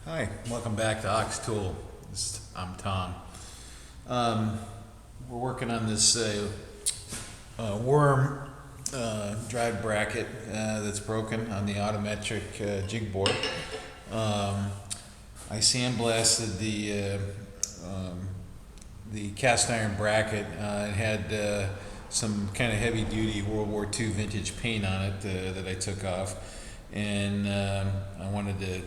Hi, welcome back to Ox Tool. I'm Tom. We're working on this worm drive bracket that's broken on the Autometric jig board. I sandblasted the cast iron bracket. It had some kind of heavy duty World War II vintage paint on it that I took off, and I wanted to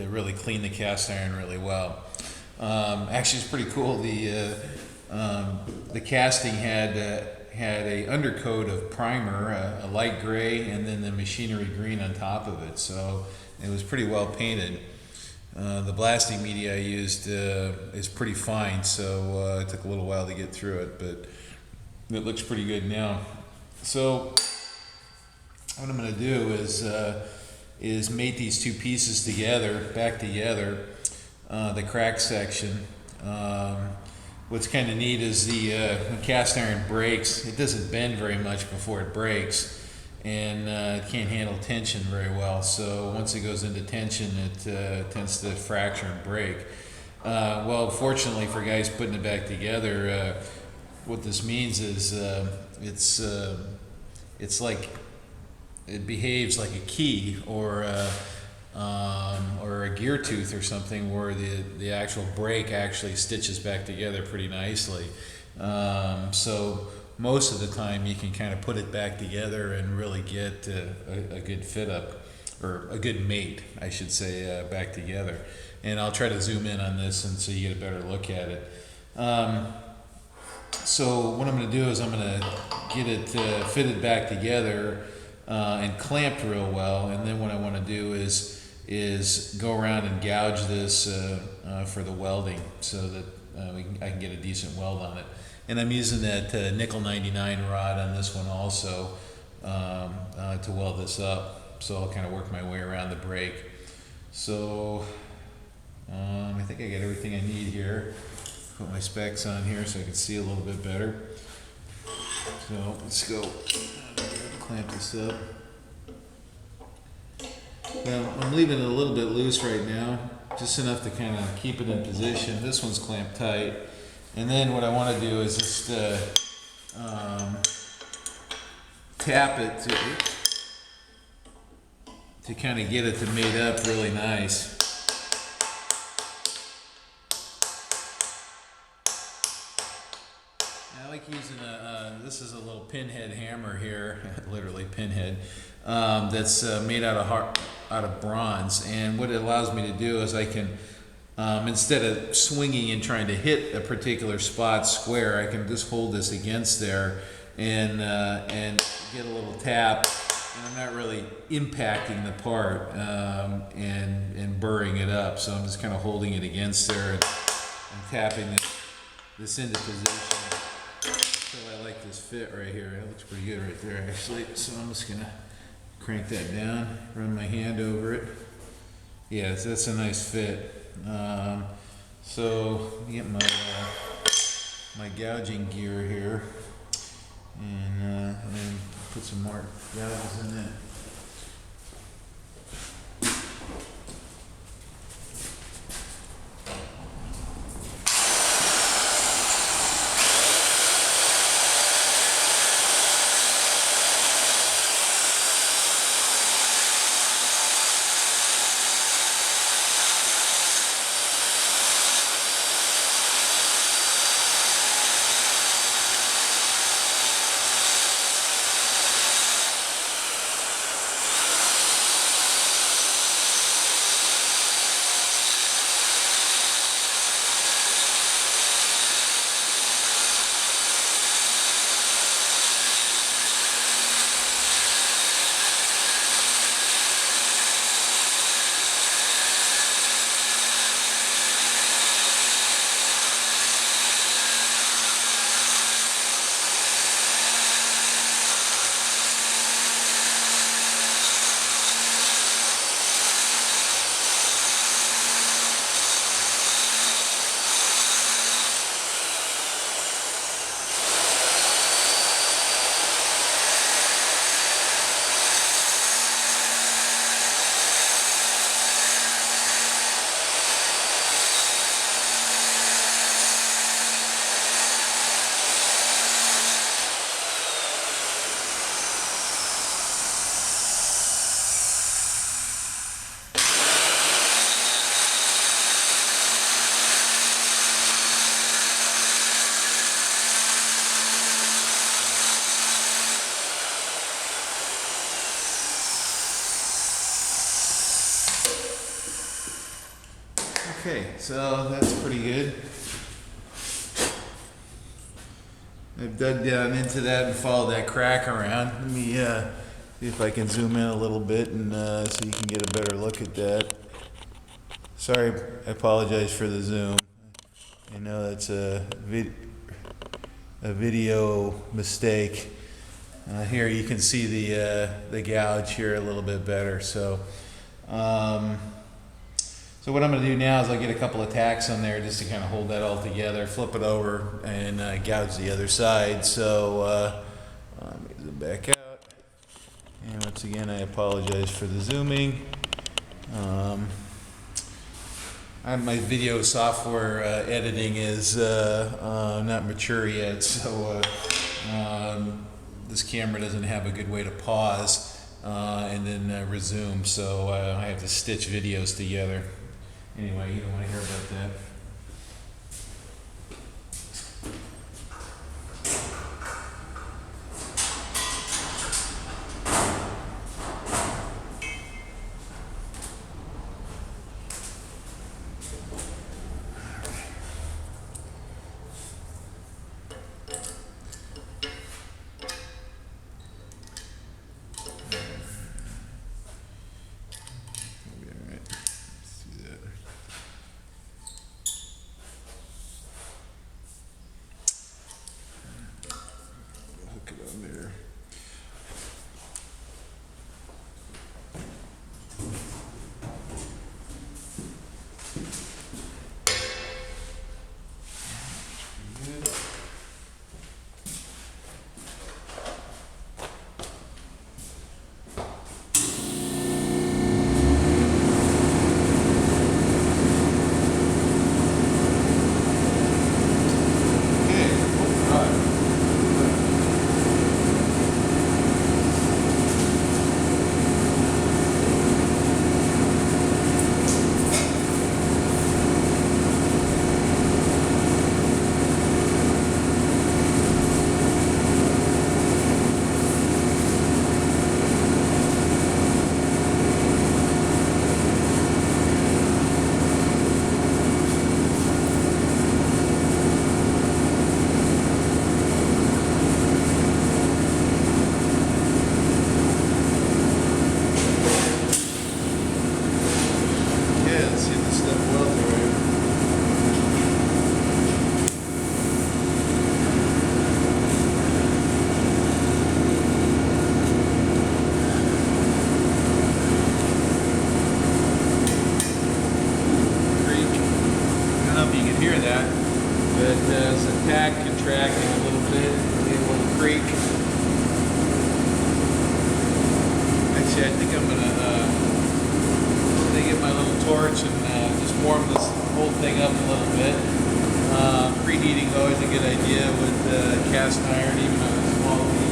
really clean the cast iron really well. Actually, it's pretty cool. The casting had a undercoat of primer, a light gray, and then the machinery green on top of it. So it was pretty well painted. The blasting media I used is pretty fine, so it took a little while to get through it, but it looks pretty good now. So what I'm going to do is mate these two pieces back together, the crack section. What's kind of neat is when cast iron breaks, it doesn't bend very much before it breaks, and it can't handle tension very well. So once it goes into tension, it tends to fracture and break. Well, fortunately for guys putting it back together, what this means is it's like it behaves like a key or a gear tooth or something, where the actual brake actually stitches back together pretty nicely. So most of the time you can kind of put it back together and really get a good fit up, or a good mate, I should say, back together. And I'll try to zoom in on this and so you get a better look at it. So what I'm going to do is I'm going to get it fitted back together and clamped real well, and then what I want to do is go around and gouge this for the welding, so that I can get a decent weld on it. And I'm using that nickel 99 rod on this one also to weld this up. So I'll kind of work my way around the brake. So I think I got everything I need here. Put my specs on here so I can see a little bit better. So let's go. Clamp this up. Now I'm leaving it a little bit loose right now, just enough to kind of keep it in position. This one's clamped tight, and then what I want to do is just tap it to kind of get it to mate up really nice. I like using this is a little pinhead hammer here, literally pinhead, that's made out of bronze. And what it allows me to do is I can, instead of swinging and trying to hit a particular spot square, I can just hold this against there and get a little tap. And I'm not really impacting the part and burring it up. So I'm just kind of holding it against there and tapping this into position. So I like this fit right here. It looks pretty good right there, actually. So I'm just gonna crank that down, run my hand over it. Yeah, that's a nice fit. So get my gouging gear here, and then put some more gouges in it. Okay, so that's pretty good. I've dug down into that and followed that crack around. Let me see if I can zoom in a little bit and so you can get a better look at that. Sorry, I apologize for the zoom. I know that's a video mistake. Here you can see the gouge here a little bit better. So what I'm going to do now is I'll get a couple of tacks on there just to kind of hold that all together, flip it over, and gouge the other side. So let me zoom back out. And once again, I apologize for the zooming. My video software editing is not mature yet, so this camera doesn't have a good way to pause and then resume, so I have to stitch videos together. Anyway, you don't want to hear about that. Contracting a little bit, a little creak. Actually, I think I'm gonna get my little torch and just warm this whole thing up a little bit. Preheating is always a good idea with cast iron, even on a small piece.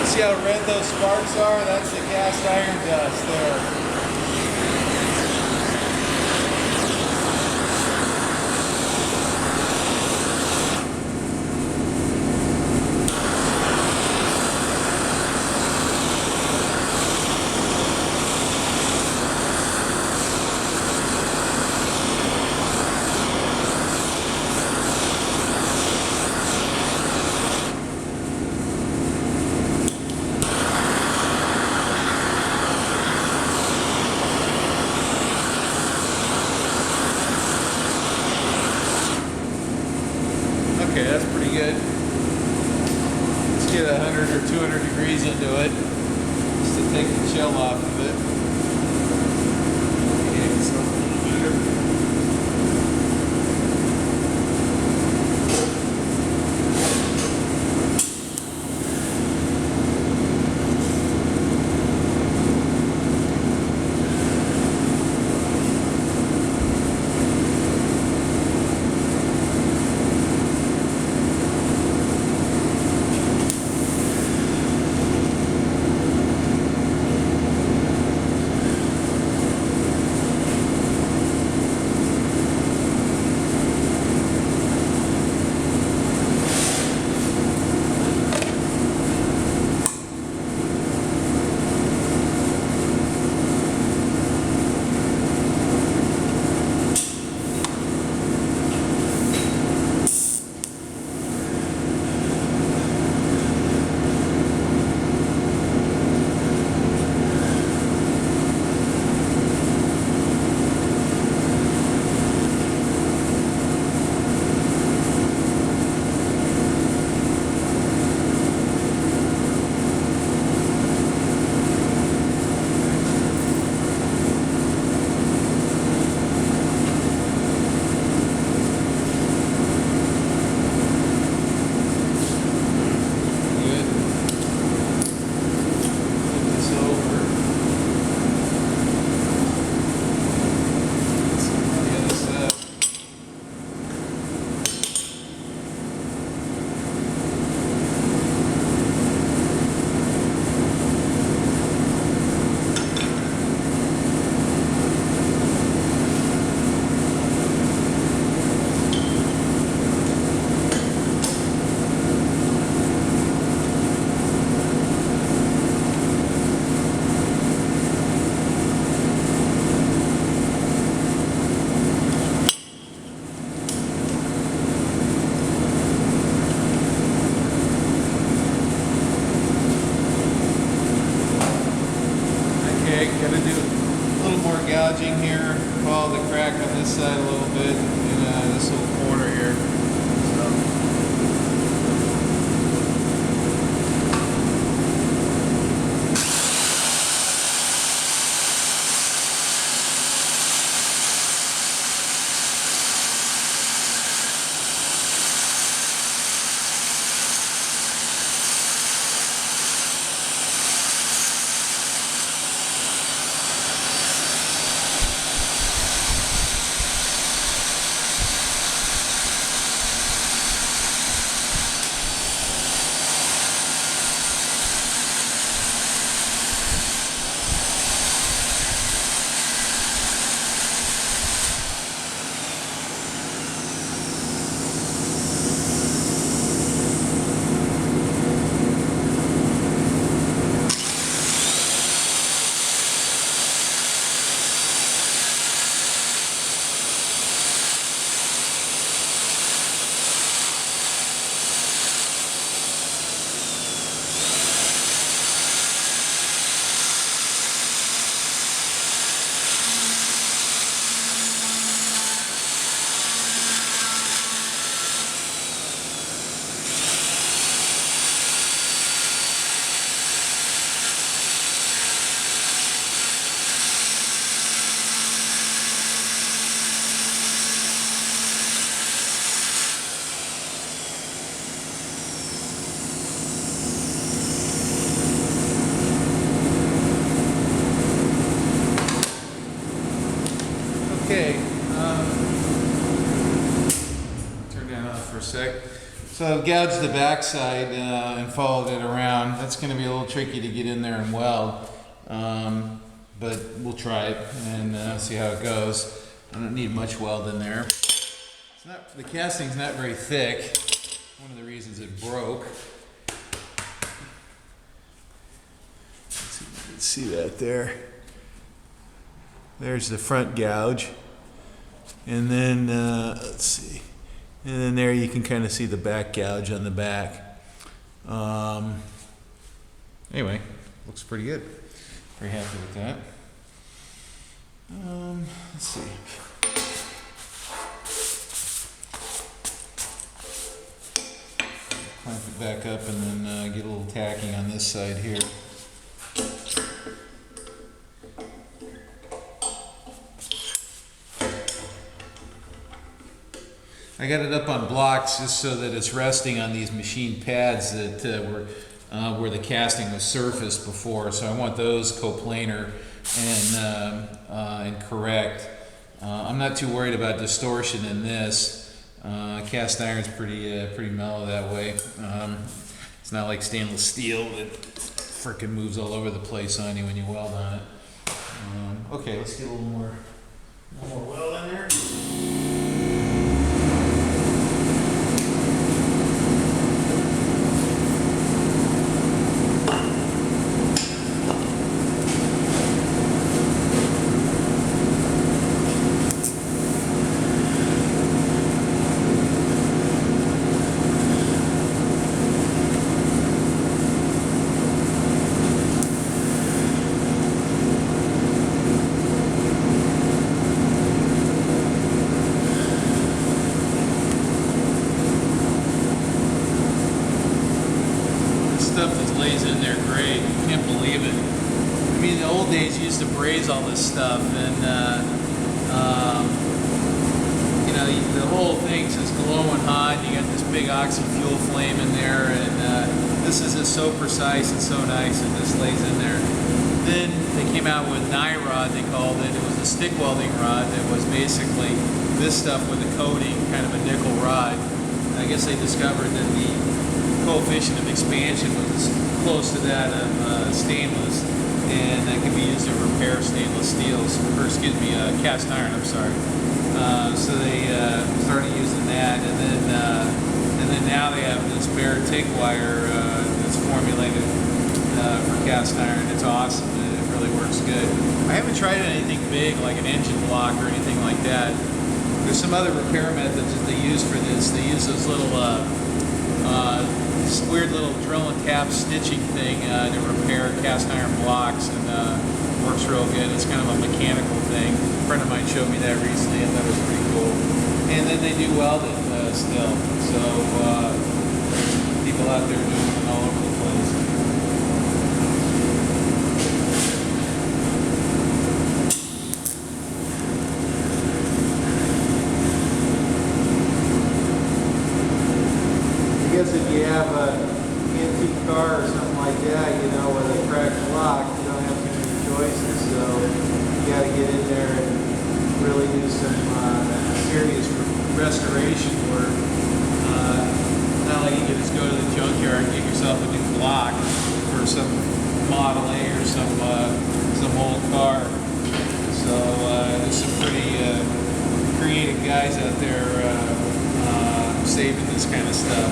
See how red those sparks are? That's the cast iron dust there. Okay, that's pretty good. Let's get 100 or 200 degrees into it just to take the chill off of it. Okay, so sec. So I've gouged the backside and followed it around. That's going to be a little tricky to get in there and weld, but we'll try it and see how it goes. I don't need much weld in there. It's not, the casting's not very thick. One of the reasons it broke. Let's see that there. There's the front gouge. And then, let's see. And then there you can kind of see the back gouge on the back. Anyway, looks pretty good. Very happy with that. Let's see. Clamp it back up and then get a little tacking on this side here. I got it up on blocks just so that it's resting on these machine pads that were where the casting was surfaced before. So I want those coplanar and correct. I'm not too worried about distortion in this. Cast iron's pretty mellow that way. It's not like stainless steel that frickin' moves all over the place on you when you weld on it. Okay, let's get a little more weld in there. Stuff that lays in there great. You can't believe it. I mean, in the old days you used to braze all this stuff, and you know, the whole thing's just glowing hot. You got this big oxy fuel flame in there, and this is just so precise and so nice. It just lays in there. Then they came out with Nyrod, they called it. It was a stick welding rod that was basically this stuff with a coating, kind of a nickel rod. I guess they discovered that the coefficient of expansion was close to that of stainless, and that could be used to repair stainless steels, or excuse me, cast iron. I'm sorry. So they started using that, and then now they have this bare TIG wire that's formulated for cast iron. It's awesome. It really works good. I haven't tried anything big like an engine block or anything like that. There's some other repair methods that they use for this. They use those little this weird little drill and tap stitching thing to repair cast iron blocks, and works real good. It's kind of a mechanical thing. A friend of mine showed me that recently. I thought it was pretty cool. And then they do weld it still. So people out there doing it all over the place. I guess if you have an antique car or something like that, you know, with a cracked block, you don't have too many choices, so you got to get in there and really do some serious restoration work. Not like you can just go to the junkyard and get yourself a new block for some Model A or some old car. So there's some pretty creative guys out there saving this kind of stuff.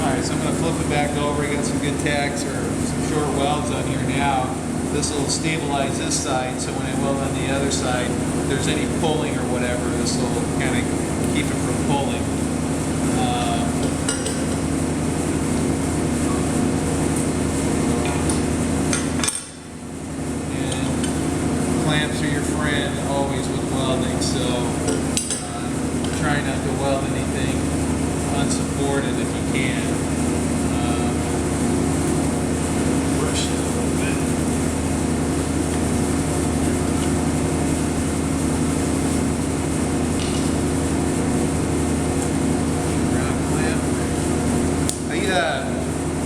Alright, so I'm going to flip it back over. I got some good tacks or some short welds on here now. This will stabilize this side, so when I weld on the other side, if there's any pulling or whatever, this will kind of keep it from pulling. And clamps are your friend always with welding, so try not to weld anything unsupported if you can. Brush it a little bit. Ground clamp.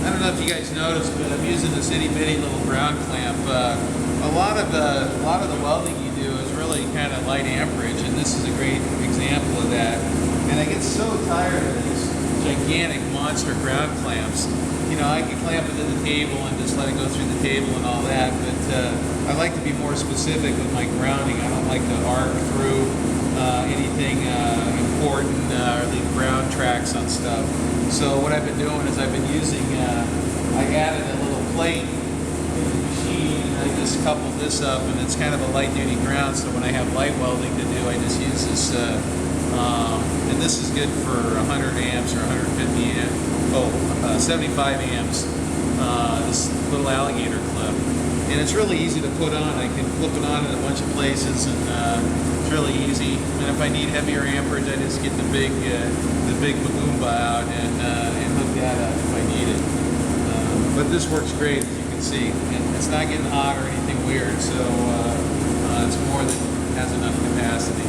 I don't know if you guys noticed, but I'm using this itty bitty little ground clamp. A lot of the welding you do is really kind of light amperage, and this is a great example of that. And I get so tired organic monster ground clamps. You know, I can clamp it to the table and just let it go through the table and all that, but I like to be more specific with my grounding. I don't like to arc through anything important or leave ground tracks on stuff. So what I've been doing is I've been using, I added a little plate in the machine, and I just coupled this up, and it's kind of a light duty ground, so when I have light welding to do, I just use this, and this is good for 100 amps or 150 amps, 75 amps, this little alligator clip. And it's really easy to put on. I can flip it on in a bunch of places, and it's really easy. And if I need heavier amperage, I just get the big Magumba out and hook that up if I need it. But this works great, as you can see. And it's not getting hot or anything weird, so it's more than has enough capacity.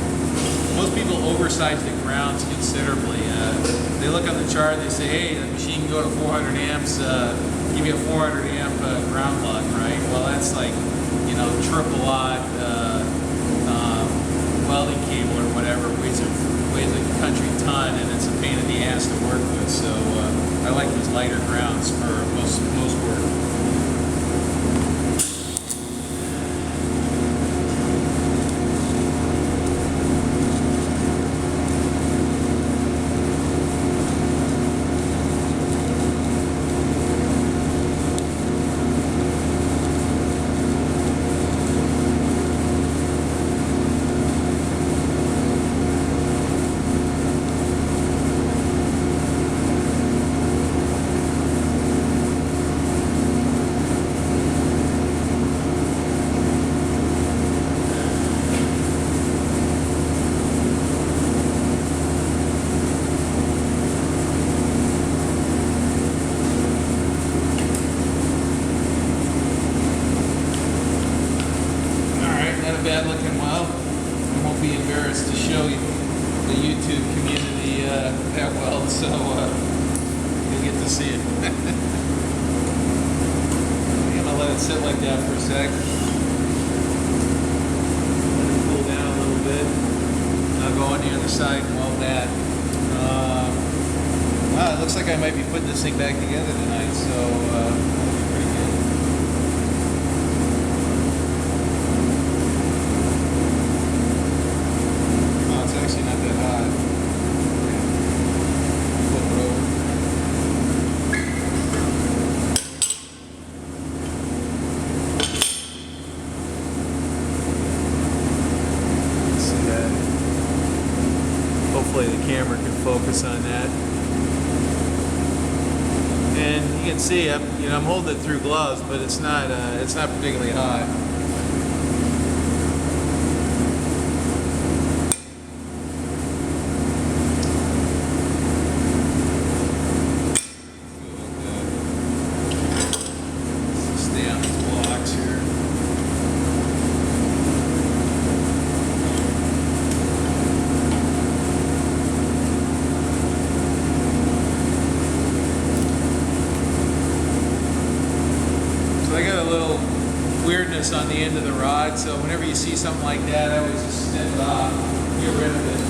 Most people oversize the grounds considerably. They look on the chart, they say, hey, the machine can go to 400 amps, give you a 400 amp ground plug, right? Well, that's like, you know, triple aught welding cable or whatever, weighs a country ton, and it's a pain in the ass to work with. So I like these lighter grounds for most work. Bad looking weld. I won't be embarrassed to show you the YouTube community that weld, so you'll get to see it. I'm gonna let it sit like that for a sec. Let it cool down a little bit. I'll go on the other side and weld that. Wow, it looks like I might be putting this thing back together tonight, so that'll be pretty good. Actually not that hot. Flip it over. See that? Hopefully the camera can focus on that. And you can see, I'm holding it through gloves, but it's not particularly hot. I got a little weirdness on the end of the rod, so whenever you see something like that, I always just snip it off, get rid of it.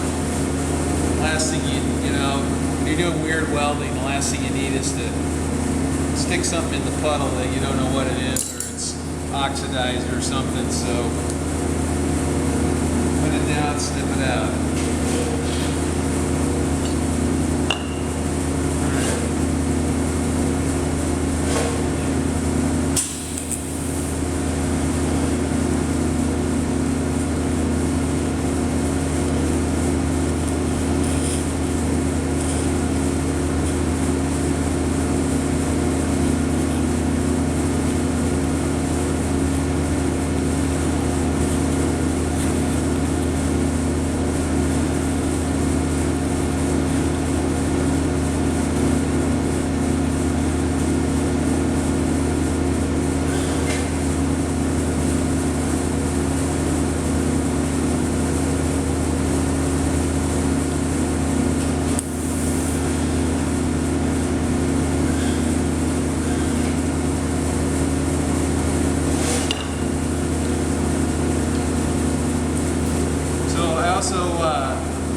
Last thing you know, when you're doing weird welding, the last thing you need is to stick something in the puddle that you don't know what it is, or it's oxidized or something, so put it down, snip it out.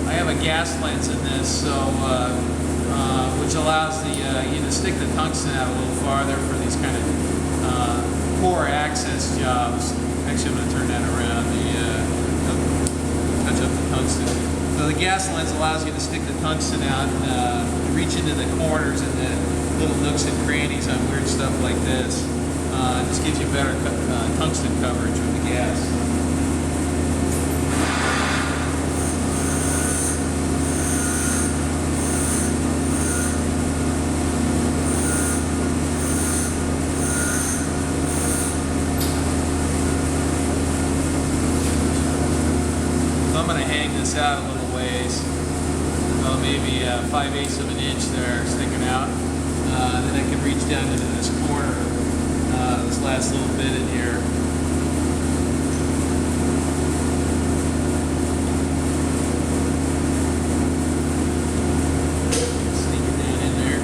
I have a gas lens in this, so which allows you to stick the tungsten out a little farther for these kind of core access jobs. Actually, I'm going to turn that around. Touch up the tungsten. So the gas lens allows you to stick the tungsten out and reach into the corners and the little nooks and crannies on weird stuff like this. It just gives you better tungsten coverage with the gas. I'm going to hang this out a little ways, well, maybe 5/8 of an inch there sticking out. Then I can reach down into this corner, this last little bit in here. Sneak it down in there.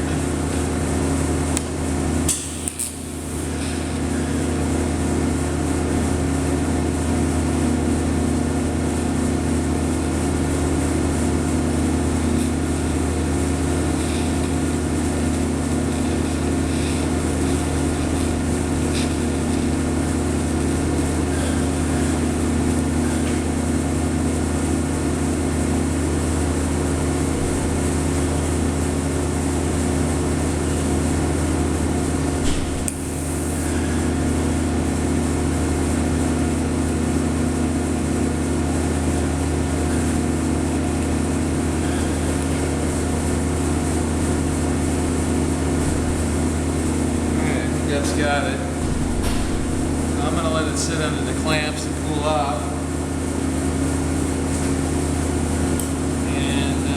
That's got it. I'm going to let it sit under the clamps and cool off. And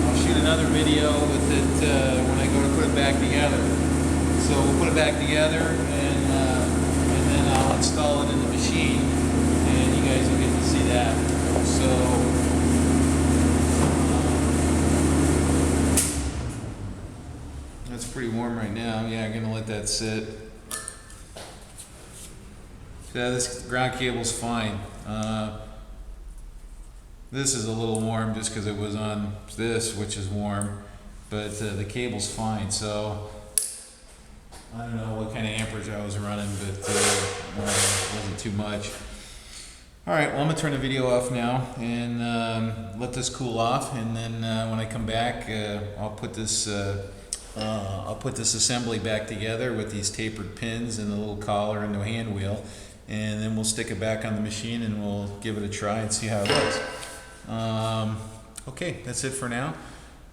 I'll shoot another video with it when I go to put it back together. So we'll put it back together and then I'll install it in the machine and you guys will get to see that. So it's pretty warm right now. Yeah, I'm gonna let that sit. Yeah, this ground cable's fine. This is a little warm just because it was on this, which is warm, but the cable's fine. So I don't know what kind of amperage I was running, but it wasn't too much. All right, well, I'm gonna turn the video off now and let this cool off, and then when I come back, I'll put this assembly back together with these tapered pins and the little collar and the hand wheel, and then we'll stick it back on the machine and we'll give it a try and see how it looks. Okay, that's it for now.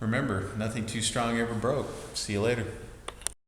Remember, nothing too strong ever broke. See you later.